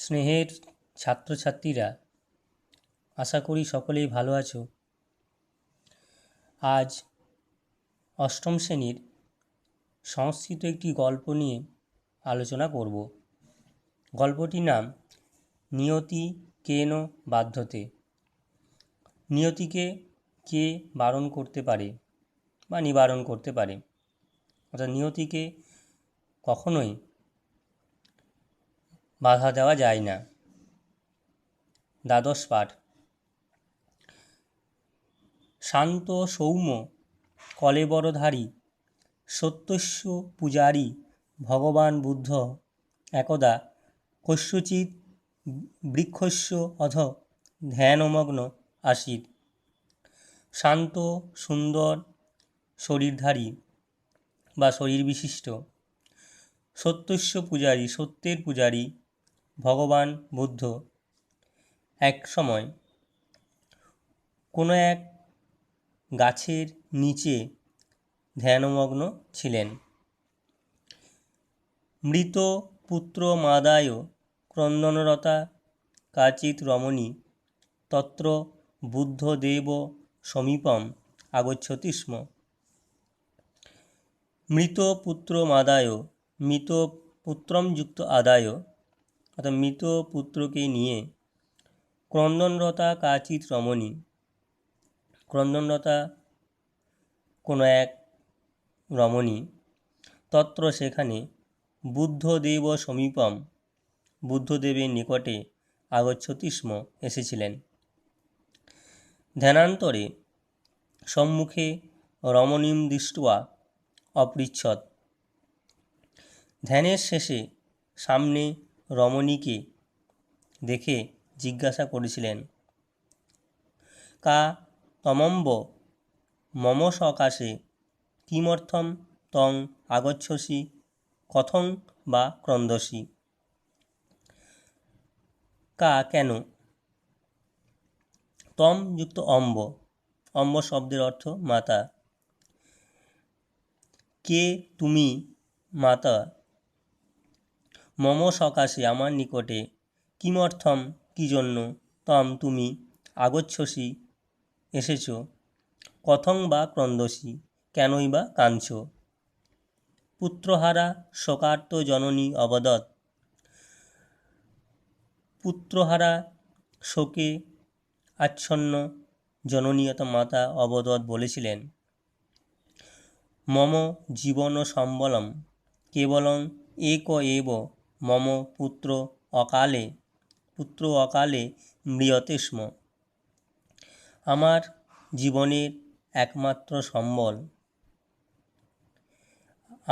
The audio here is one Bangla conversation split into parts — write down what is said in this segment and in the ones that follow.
স্নেহের ছাত্রছাত্রীরা, আশা করি সকলেই ভালো আছো। আজ অষ্টম শ্রেণীর সংস্কৃত একটি গল্প নিয়ে আলোচনা করব। গল্পটির নাম নিয়তি কেন বাধ্যতে। নিয়তিকে কে বারণ করতে পারে বা নিবারণ করতে পারে, অর্থাৎ নিয়তিকে কখনোই বাধা দেওয়া যায় না। দ্বাদশ পাঠ। শান্ত সৌম্য কলেবরধারী সত্যস্য পূজারী ভগবান বুদ্ধ একদা কস্যচিৎ বৃক্ষস্য অধ ধ্যানমগ্ন আসিত। শান্ত সুন্দর শরীরধারী বা শরীর বিশিষ্ট সত্যস্য পূজারী সত্যের পূজারী ভগবান বুদ্ধ এক সময় কোনো এক গাছের নিচে ধ্যানমগ্ন ছিলেন। মৃত পুত্র মাদায় ক্রন্দনরতা কাচিৎ রমণী তত্র বুদ্ধদেব সমীপম আগচ্ছতি স্ম। মৃত পুত্র মাদায়, মৃত পুত্রম যুক্ত আদায়, অর্থাৎ মৃত পুত্রকে নিয়ে ক্রন্দনরতা কাচিৎ রমণী, ক্রন্দনরতা কোনো এক রমণী, তত্র সেখানে বুদ্ধদেব সমীপম, বুদ্ধদেবের নিকটে আগচ্ছতি স্ম এসেছিলেন। ধ্যানান্তরে সম্মুখে রমণীম দৃष्ट्वा অপৃচ্ছৎ। ধ্যানের শেষে সামনে রমণীকে দেখে জিজ্ঞাসা করেছিলেন, কা তমম্ব মম সকাশে কিমর্থম তং আগচ্ছসি কথং বা ক্রন্দসি। কা কেন, তম যুক্ত অম্ব, অম্ব শব্দের অর্থ মাতা, কে তুমি মাতা, মম সকাশে আমার নিকটে, কিমর্থম কি জন্য, তম তুমি, আগচ্ছসি এসেছ, কথং বা ক্রন্দসি কেনই বা কাঁদছ। পুত্রহারা শোকার্ত জননী অবদৎ। পুত্রহারা শোকে আচ্ছন্ন জননী মাতা অবদৎ বলেছিলেন, মম জীবন সম্বলম কেবলং এক এব মম পুত্র অকালে ম্রিয়তে স্ম। আমার জীবনের একমাত্র সম্বল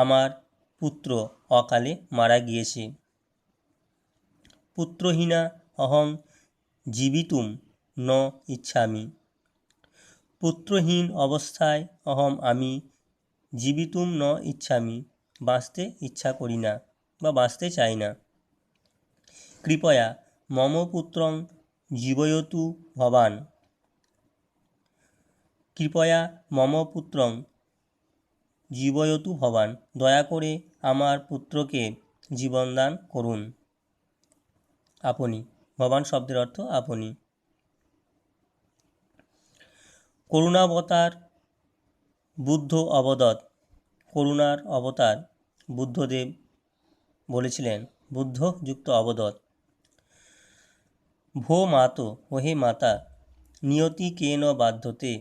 আমার পুত্র অকালে মারা গিয়েছে। পুত্রহীনা অহং জীবিতুম ন ইচ্ছামি। পুত্রহীন অবস্থায় আমি জীবিতুম ন ইচ্ছামি, বাঁচতে ইচ্ছা করি না বা বাঁচতে চাই না। কৃপয়া মম পুত্রং জীবয়তু ভবান। কৃপয়া মম পুত্রং জীবয়তু ভবান, দয়া করে আমার পুত্রকে জীবনদান করুন আপনি। ভবান শব্দের অর্থ আপনি। করুণাবতার বুদ্ধ অবদৎ। করুণার অবতার বুদ্ধদেব বলেছিলেন, বুদ্ধ যুক্ত অবদৎ, ভো মাতো, ওহে মাতা, নিয়তি কেন বাধ্যতে,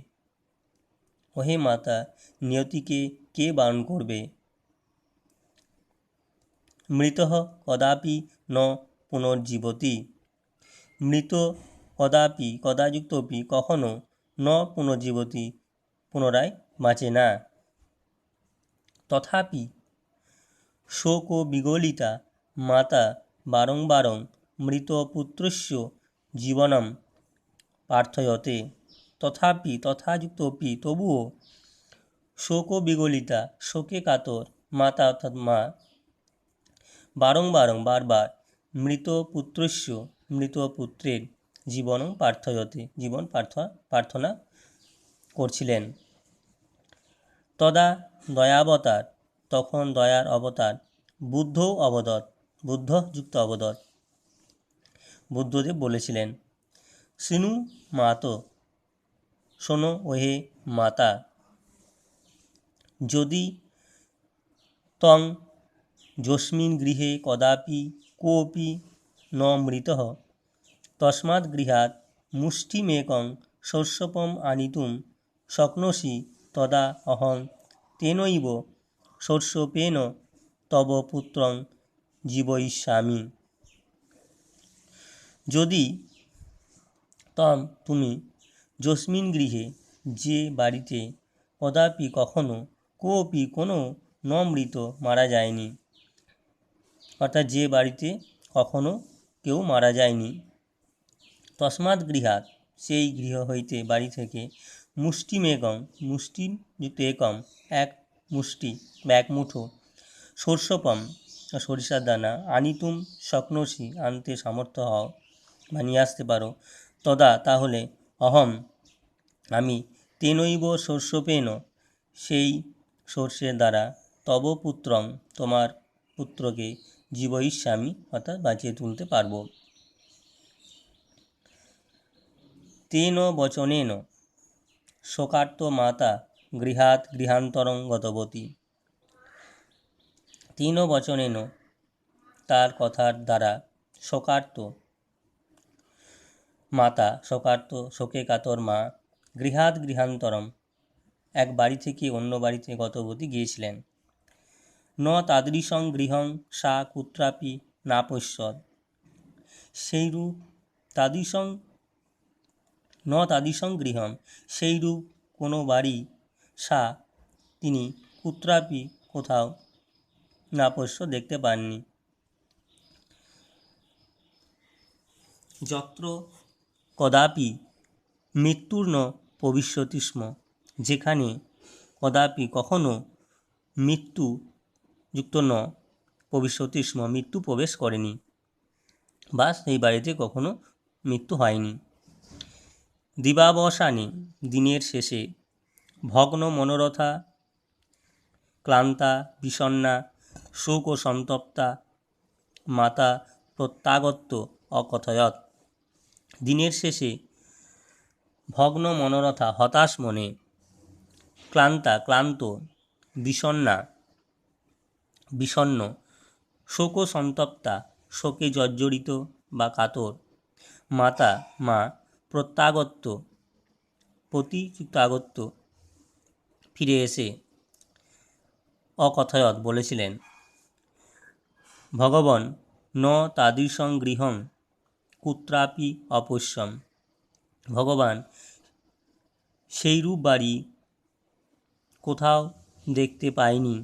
ওহে মাতা নিয়তিকে কে বারণ করবে। মৃতঃ কদাপি ন পুনর্জীবতি। মৃত কদাপি, কদাযুক্ত পি কখনো, ন পুনর্জীবতি পুনরায় বাঁচে না। তথাপি শোক বিগলিতা মাতা বারং মৃত পুত্রস্য জীবনম প্রার্থয়তে। তথাপি, তথাযুক্ত পি তবুও, শোক বিগলিতা শোকে কাতর মাতা অর্থাৎ মা, বারবার মৃত পুত্রস্য মৃত পুত্রের জীবনম প্রার্থয়তে জীবন প্রার্থনা করছিলেন। তদা দয়াবতার, তখন দয়ার অবতার বুদ্ধ অবদৎ, বুদ্ধ যুক্ত অবদৎ, বুদ্ধদেব বলেছিলেন, শৃণু মাতো, শোনো ওহে মাতা, যদি তং যস্মিন গৃহে কদাপি কোপি ন মৃতঃ তস্মাৎ গৃহাৎ মুষ্টিমেকং শস্যপম আনিতুম শক্নোষি তদা অহং তেনৈব শস্যপেন তব পুত্রং জীবয়িষ্যামি। যদি তুমি যস্মিন গৃহে, যে বাড়িতে, কদাপি কখনো, কোপি কোনো, ন মৃত মারা যায়নি, অর্থাৎ যে বাড়িতে কখনো কেউ মারা যায়নি, তস্মাৎ গৃহাৎ সেই গৃহ হইতে, বাড়ি থেকে, মুষ্টিমেকং মুষ্টিযুক্ত একম এক মুষ্টি বা এক মুঠো, সর্ষপম সরিষার দানা, আনিতুম শক্নোষি আনতে সামর্থ্য হও বা নিয়ে আসতে পারো, তদা তাহলে, অহম আমি, তেনৈব শস্যপেন সেই সর্ষের দ্বারা, তব পুত্রং তোমার পুত্রকে, জীবয়িষ্যামি অর্থাৎ বাঁচিয়ে তুলতে পারব। তেন বচনেন শোকার্ত মাতা গৃহাৎ গৃহান্তরং গতবতী। তেন বচনেন তার কথার দ্বারা, শোকার্ত মাতা, শোকার্ত শোকে কাতর মা, গৃহাৎ গৃহান্তরম এক বাড়ি থেকে অন্য বাড়িতে গতবতী গিয়েছিলেন। ন তাদৃশং গৃহং সা কুত্রাপি না পশ্যৎ, সেইরূপ তাদৃশং ন তাদৃশং গৃহম সেইরূপ কোনো বাড়ি, সা তিনি, কুত্রাপি কোথাও, না পশ্য দেখতে পাননি। যত্র কদাপি মৃত্যুর্ন ভবিষ্যতি স্ম, যেখানে কদাপি কখনো মৃত্যু যুক্ত ন ভবিষ্যতি স্ম মৃত্যু প্রবেশ করেনি, বা সেই বাড়িতে কখনো মৃত্যু হয়নি। দিবাবসানে দিনের শেষে, ভগ্ন মনোরথা ক্লান্তা বিষণ্ণা শোক ও সন্তপ্তা মাতা প্রত্যাগত্য অকথয়ৎ। দিনের শেষে ভগ্ন মনোরথা হতাশ মনে, ক্লান্তা ক্লান্ত, বিষণ্ণা বিষণ্ণ, শোক ও সন্তপ্তা শোকে জর্জরিত বা কাতর, মাতা মা, প্রত্যাগত্য প্রতিযুক্ত আগত্য ফিরে এসে, অকথয়ৎ বলেছিলেন, ভগবন ন তাদৃশং গৃহং কুত্রাপি অপশ্যম, ভগবান সেইরূপ বাড়ি কোথাও দেখতে পায়নি,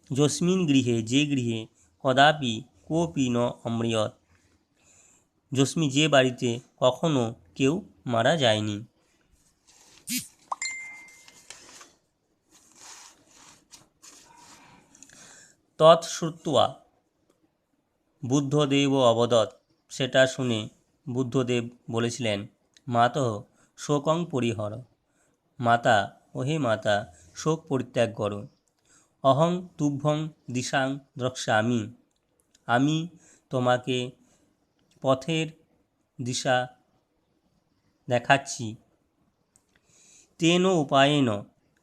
যস্মিন গৃহে যে গৃহে, কদাপি কোপি ন অমৃয়ৎ যস্মি যে বাড়িতে কখনো কেউ মারা যায়নি। তৎশ্রুত্বা বুদ্ধদেব অবদৎ, সেটা শুনে বুদ্ধদেব বলেছিলেন, মাতঃ শোকং পরিহর, মাতা ওহে মাতা শোক পরিত্যাগ করো, অহং তুভ্যং দিশাং দ্রক্ষ্যামি, আমি তোমাকে পথের দিশা দেখাচ্ছি, তেন উপায়েন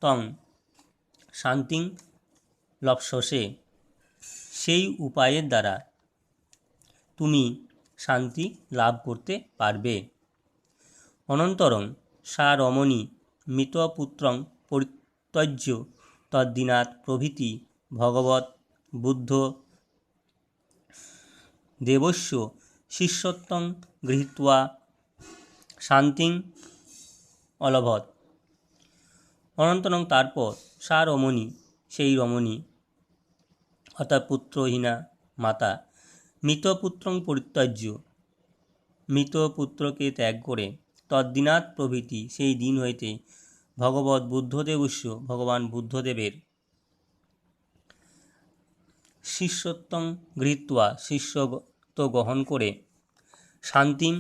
তং শান্তিং লপ্স্যসে, সেই উপায়ের দ্বারা তুমি শান্তি লাভ করতে পারবে। অনন্তরং সা রমণী মৃতপুত্রং পরিত্যজ্য তদ্দিনাৎ প্রভৃতি ভগবৎ বুদ্ধ দেবস্য শিষ্যত্বং গৃহীত্বা শান্তিং অলভৎ। অনন্তরং তারপর, সা রমণী সেই রমণী অর্থাৎ পুত্রহীনা মাতা, মৃতপুত্রং পরিত্যজ্য মৃত পুত্রকে ত্যাগ করে, তদ্দিনাৎ প্রভৃতি সেই দিন হইতে, ভগবৎ বুদ্ধদেবস্য ভগবান বুদ্ধদেবের শিষ্যত্বং গৃহীত্বা শিষ্যত্ব গ্রহণ করে, শান্তিম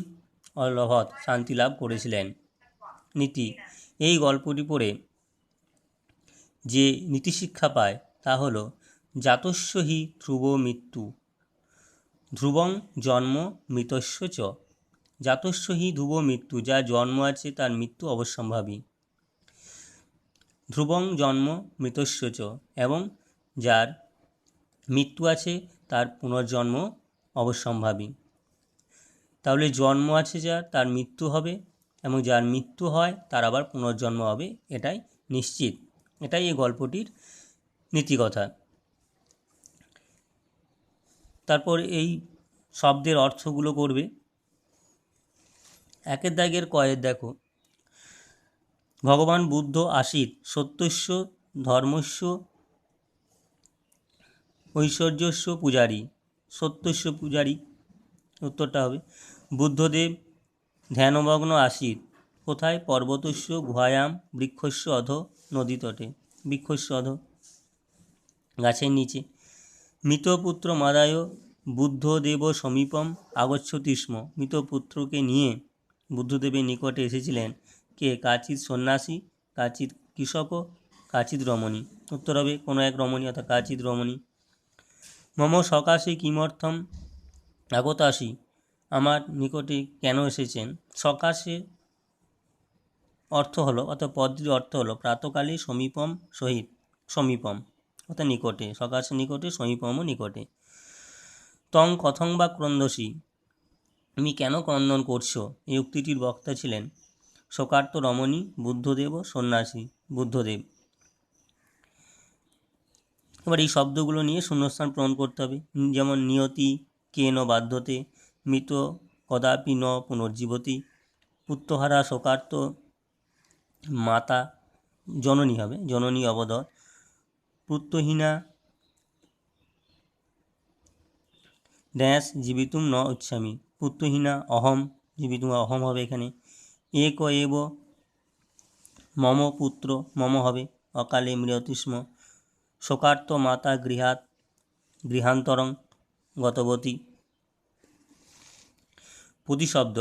অলভৎ শান্তি লাভ করেছিলেন। নীতি, এই গল্পটি পড়ে যে নীতিশিক্ষা পায় তা হল, জাতস্য হি ধ্রুব মৃত্যু, ধ্রুবং জন্ম মৃতস্য চ, জাতস্য হি ধ্রুব মৃত্যু, যার জন্ম আছে তার মৃত্যু অবশ্যম্ভাবী। ধ্রুবং জন্ম মৃতস্য চ, এবং যার মৃত্যু আছে তার পুনর্জন্ম অবশ্যম্ভাবী। তাহলে জন্ম আছে যার, তার মৃত্যু হবে, এবং যার মৃত্যু হয় তার আবার পুনর্জন্ম হবে, এটাই নিশ্চিত। এটাই এই গল্পটির নীতিকথা। তারপর এই শব্দের অর্থগুলো করবে। একের দাগের কয়ের দেখো, ভগবান বুদ্ধ আসিত সত্যস্য ধর্মস্য ঐশ্বর্যস্য পূজারী। সত্যস্য পূজারী, উত্তরটা হবে বুদ্ধদেব ধ্যানমগ্ন আসিত কোথায়? পর্বতস্য গুহায়াম বৃক্ষস্য অধ, নদী তটে, বৃক্ষস্য অধ, গাছের নিচে। মৃতপুত্র মাদায় বুদ্ধদেব সমীপম আগচ্ছতি স্ম। মৃতপুত্রকে নিয়ে বুদ্ধদেবের নিকটে এসেছিলেন কে? কাচিৎ সন্ন্যাসী, কাচিৎ কৃষক, কাচিৎ রমণী। উত্তর হবে কোনো এক রমণী, অর্থাৎ কাচিৎ রমণী। মম সকাশে কিমর্থম আগতাসি, আমার নিকটে কেন এসেছেন? সকাশে অর্থ হলো, অর্থাৎ পদটির অর্থ হলো প্রাতকালে সমীপম সহিত, সমীপম অর্থাৎ নিকটে, সকাশে নিকটে, সমীপমও নিকটে। তং কথং বা ক্রন্দসি, তুমি কেন ক্রন্দন করছো? এই উক্তিটির বক্তা ছিলেন শোকার্ত রমণী, বুদ্ধদেব ও সন্ন্যাসী বুদ্ধদেব। এবার এই শব্দগুলো নিয়ে শূন্যস্থান পূরণ করতে হবে। যেমন নিয়তি কেন বাধ্যতে, মৃত কদাপি ন পুনর্জীবতি, পুত্রহারা শোকার্ত মাতা জননী হবে, জননী অবদর, পুত্রহীনা ড্যাশ জীবিতুম ন ইচ্ছামি, পুত্রহীনা অহম, জীবিতুম অহম হবে এখানে। এক এব মম পুত্র, মম হবে, অকালে মৃয়তি স্ম, শোকার্ত মাতা গৃহাৎ গৃহান্তরং গতবতী। প্রতিশব্দ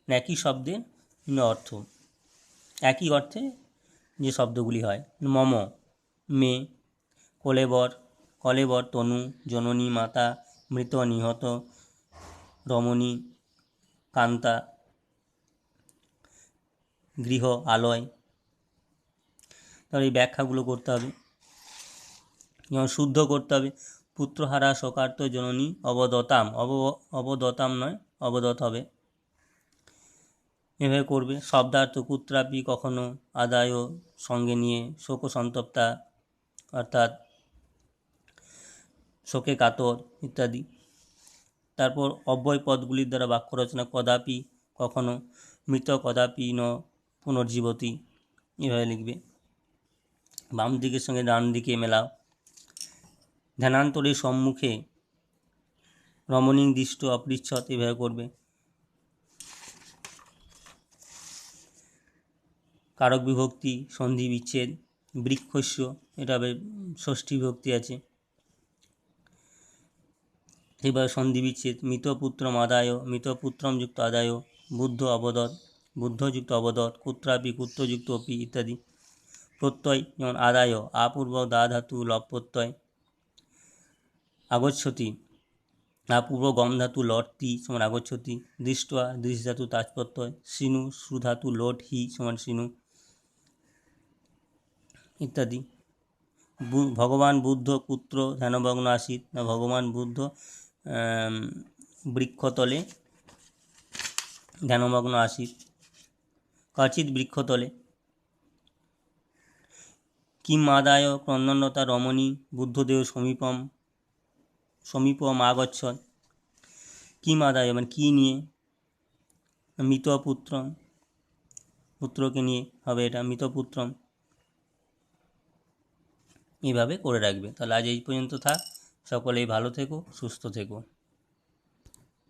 একই শব্দের অর্থ, একই অর্থে যে শব্দগুলি হয়। মম মেয়ে, কলেবর কলেবর তনু, জননী মাতা, মৃত নিহত, রমণী কান্তা, গৃহ আলয়। তাহলে এই ব্যাখ্যাগুলো করতে হবে, যেমন শুদ্ধ করতে হবে। পুত্রহারা শোকার্ত জননী অবদতাম, অবদতাম নয়, অবদত হবে, এভাবে করবে। শব্দার্থ কুত্রাপি কখনো আদায় সঙ্গে নিয়ে, শোক সন্তপ্তা অর্থাৎ শোকে কাতর ইত্যাদি। তারপর অব্যয় পদগুলির দ্বারা বাক্য রচনা, কদাপি কখনো, মৃত কদাপি ন পুনর্জীবতি, এভাবে লিখবে। বাম দিকের সঙ্গে ডান দিকে মেলাও। ধ্যানান্তরের সম্মুখে রমণীং দৃষ্ট অপৃচ্ছদ, এভাবে করবে। কারক বিভক্তি সন্ধি বিচ্ছেদ, বৃক্ষস্য, এটা হবে ষষ্ঠী বিভক্তি আছে, এইভাবে সন্ধি বিচ্ছেদ। মৃতপুত্রম আদায়, মৃতপুত্রম যুক্ত আদায়, বুদ্ধ অবদত, বুদ্ধযুক্ত অবদত, কুত্রাপি কুত্রযুক্ত অপি ইত্যাদি। প্রত্যয় যেমন আদায় আপূর্বক দা ধাতু লপ প্রত্যয়, আগচ্ছতি আপূর্ব গম ধাতু লট তি সমান আগচ্ছতি, দৃষ্টয়া দৃশ ধাতু তাজ প্রত্যয়, শিনু শ্রু ধাতু লোট হি সমান শিনু ইত্যাদি। ভগবান বুদ্ধ পুত্র ধ্যানমগ্ন আসিত, না ভগবান বুদ্ধ বৃক্ষতলে ধ্যানমগ্ন আসিত, কাচিৎ বৃক্ষতলে। কিম আদায় ক্রন্দনরতা রমণী বুদ্ধদেব সমীপম, সমীপম আগচ্ছদ। কিম আদায় মানে কী নিয়ে? মৃত পুত্র, পুত্রকে নিয়ে হবে এটা, মৃত পুত্রম, এইভাবে করে রাখবে। তাহলে আজ এই পর্যন্ত থাক। সকলেই ভালো থেকো, সুস্থ থেকো।